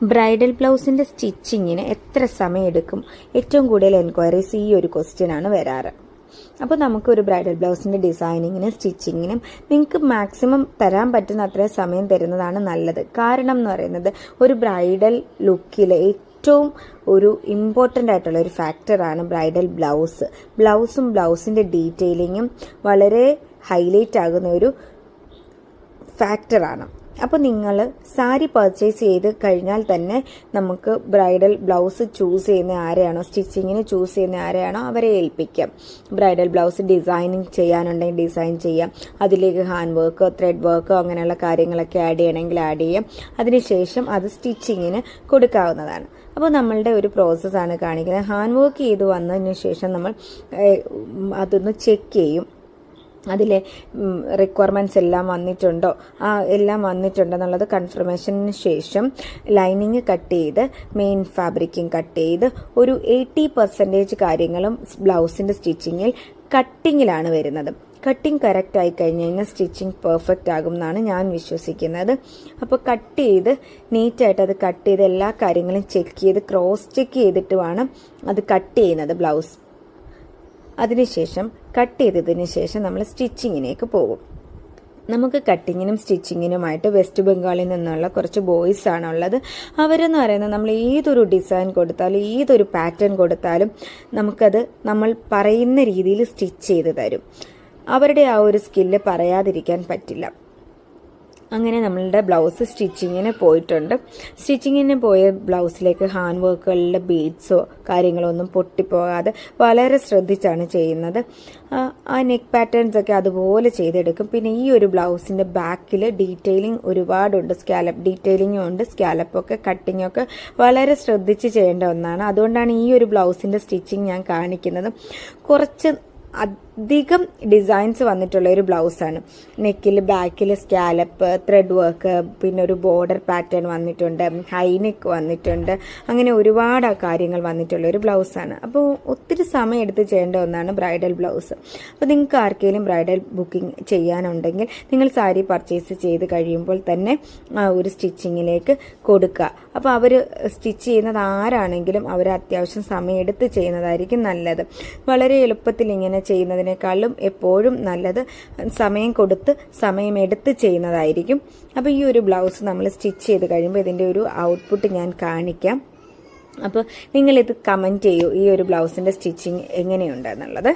Bridal ബ്ലൗസിൻ്റെ സ്റ്റിച്ചിങ്ങിന് എത്ര സമയം എടുക്കും? ഏറ്റവും കൂടുതൽ എൻക്വയറീസ് ഈ ഒരു ക്വസ്റ്റ്യൻ ആണ് വരാറ്. അപ്പോൾ നമുക്കൊരു ബ്രൈഡൽ ബ്ലൗസിൻ്റെ ഡിസൈനിങ്ങിനും സ്റ്റിച്ചിങ്ങിനും നിങ്ങൾക്ക് മാക്സിമം തരാൻ പറ്റുന്ന അത്രയും സമയം തരുന്നതാണ് നല്ലത്. കാരണം എന്ന് പറയുന്നത് ഒരു ബ്രൈഡൽ ലുക്കിൽ ഏറ്റവും ഒരു ഇമ്പോർട്ടൻ്റ് ആയിട്ടുള്ള ഒരു ഫാക്ടറാണ് ബ്രൈഡൽ ബ്ലൗസും ബ്ലൗസിൻ്റെ ഡീറ്റെയിലിങ്ങും വളരെ ഹൈലൈറ്റ് ആകുന്ന ഒരു ഫാക്ടറാണ്. അപ്പോൾ നിങ്ങൾ സാരി പർച്ചേസ് ചെയ്ത് കഴിഞ്ഞാൽ തന്നെ നമുക്ക് ബ്രൈഡൽ ബ്ലൗസ് ചൂസ് ചെയ്യുന്ന ആരെയാണോ, സ്റ്റിച്ചിങ്ങിന് ചൂസ് ചെയ്യുന്ന ആരെയാണോ അവരെ ഏൽപ്പിക്കാം. ബ്രൈഡൽ ബ്ലൗസ് ഡിസൈനിങ് ചെയ്യാനുണ്ടെങ്കിൽ ഡിസൈൻ ചെയ്യാം, അതിലേക്ക് ഹാൻഡ് വർക്കോ ത്രെഡ് വർക്കോ അങ്ങനെയുള്ള കാര്യങ്ങളൊക്കെ ആഡ് ചെയ്യണമെങ്കിൽ ആഡ് ചെയ്യാം. അതിനുശേഷം അത് സ്റ്റിച്ചിങ്ങിന് കൊടുക്കാവുന്നതാണ്. അപ്പോൾ നമ്മളുടെ ഒരു പ്രോസസ്സാണ് കാണിക്കുന്നത്. ഹാൻഡ് വർക്ക് ചെയ്ത് വന്നതിന് ശേഷം നമ്മൾ അതൊന്ന് ചെക്ക് ചെയ്യും, അതിലെ റിക്വയർമെൻറ്റ്സ് എല്ലാം വന്നിട്ടുണ്ടോ എന്നുള്ളത് കൺഫർമേഷന് ശേഷം ലൈനിങ് കട്ട് ചെയ്ത് മെയിൻ ഫാബ്രിക്കും കട്ട് ചെയ്ത് ഒരു 80% കാര്യങ്ങളും ബ്ലൗസിൻ്റെ സ്റ്റിച്ചിങ്ങിൽ കട്ടിങ്ങിലാണ് വരുന്നത്. കട്ടിങ് കറക്റ്റ് ആയി കഴിഞ്ഞ് കഴിഞ്ഞാൽ സ്റ്റിച്ചിങ് പെർഫെക്റ്റ് ആകും എന്നാണ് ഞാൻ വിശ്വസിക്കുന്നത്. അപ്പോൾ കട്ട് ചെയ്ത് നീറ്റായിട്ട് അത് കട്ട് ചെയ്ത് എല്ലാ കാര്യങ്ങളും ചെക്ക് ചെയ്ത് ക്രോസ് ചെക്ക് ചെയ്തിട്ട് വേണം അത് കട്ട് ചെയ്യുന്നത് ബ്ലൗസ്. അതിനുശേഷം കട്ട് ചെയ്തതിന് ശേഷം നമ്മൾ സ്റ്റിച്ചിങ്ങിലേക്ക് പോകും. നമുക്ക് കട്ടിങ്ങിനും സ്റ്റിച്ചിങ്ങിനുമായിട്ട് വെസ്റ്റ് ബംഗാളിൽ നിന്നുള്ള കുറച്ച് ബോയ്സ് ആണുള്ളത്. അവരെന്ന് പറയുന്നത് നമ്മൾ ഏതൊരു ഡിസൈൻ കൊടുത്താലും ഏതൊരു പാറ്റേൺ കൊടുത്താലും നമുക്കത് നമ്മൾ പറയുന്ന രീതിയിൽ സ്റ്റിച്ച് ചെയ്ത് തരും. അവരുടെ ആ ഒരു സ്കില്ല് പറയാതിരിക്കാൻ പറ്റില്ല. അങ്ങനെ നമ്മളുടെ ബ്ലൗസ് സ്റ്റിച്ചിങ്ങിന് പോയിട്ടുണ്ട്. സ്റ്റിച്ചിങ്ങിന് പോയ ബ്ലൗസിലേക്ക് ഹാൻഡ് വർക്കുകളിലെ ബീഡ്സോ കാര്യങ്ങളോ ഒന്നും പൊട്ടിപ്പോകാതെ വളരെ ശ്രദ്ധിച്ചാണ് ചെയ്യുന്നത്. ആ നെക്ക് പാറ്റേൺസ് ഒക്കെ അതുപോലെ ചെയ്തെടുക്കും. പിന്നെ ഈ ഒരു ബ്ലൗസിൻ്റെ ബാക്കിൽ ഡീറ്റെയിലിംഗ് ഒരുപാടുണ്ട്. സ്കാലപ്പ് ഡീറ്റെയിലിംഗും ഉണ്ട്, സ്കാലപ്പൊക്കെ കട്ടിങ്ങൊക്കെ വളരെ ശ്രദ്ധിച്ച് ചെയ്യേണ്ട ഒന്നാണ്. അതുകൊണ്ടാണ് ഈ ഒരു ബ്ലൗസിൻ്റെ സ്റ്റിച്ചിങ് ഞാൻ കാണിക്കുന്നത്. കുറച്ച് അധികം ഡിസൈൻസ് വന്നിട്ടുള്ള ഒരു ബ്ലൗസാണ്. നെക്കിൽ ബാക്കിൽ സ്കാലപ്പ് ത്രെഡ് വർക്ക്, പിന്നെ ഒരു ബോർഡർ പാറ്റേൺ വന്നിട്ടുണ്ട്, ഹൈനെക്ക് വന്നിട്ടുണ്ട്, അങ്ങനെ ഒരുപാട് കാര്യങ്ങൾ വന്നിട്ടുള്ള ഒരു ബ്ലൗസാണ്. അപ്പോൾ ഒത്തിരി സമയം എടുത്ത് ചെയ്യേണ്ട ഒന്നാണ് ബ്രൈഡൽ ബ്ലൗസ്. അപ്പോൾ നിങ്ങൾക്ക് ആർക്കെങ്കിലും ബ്രൈഡൽ ബുക്കിംഗ് ചെയ്യാനുണ്ടെങ്കിൽ നിങ്ങൾ സാരി പർച്ചേസ് ചെയ്ത് കഴിയുമ്പോൾ തന്നെ ഒരു സ്റ്റിച്ചിങ്ങിലേക്ക് കൊടുക്കുക. അപ്പോൾ അവർ സ്റ്റിച്ച് ചെയ്യുന്നത് ആരാണെങ്കിലും അവർ അത്യാവശ്യം സമയം എടുത്ത് ചെയ്യുന്നതായിരിക്കും നല്ലത്. വളരെ എളുപ്പത്തിൽ ഇങ്ങനെ ചെയ്യുന്നതിനേക്കാളും എപ്പോഴും നല്ലത് സമയമെടുത്ത് ചെയ്യുന്നതായിരിക്കും. അപ്പോൾ ഈ ഒരു ബ്ലൗസ് നമ്മൾ സ്റ്റിച്ച് ചെയ്ത് കഴിയുമ്പോൾ ഇതിൻ്റെ ഒരു ഔട്ട്പുട്ട് ഞാൻ കാണിക്കാം. അപ്പോൾ നിങ്ങളിത് കമൻറ്റ് ചെയ്യൂ, ഈ ഒരു ബ്ലൗസിൻ്റെ സ്റ്റിച്ചിങ് എങ്ങനെയുണ്ടെന്നുള്ളത്.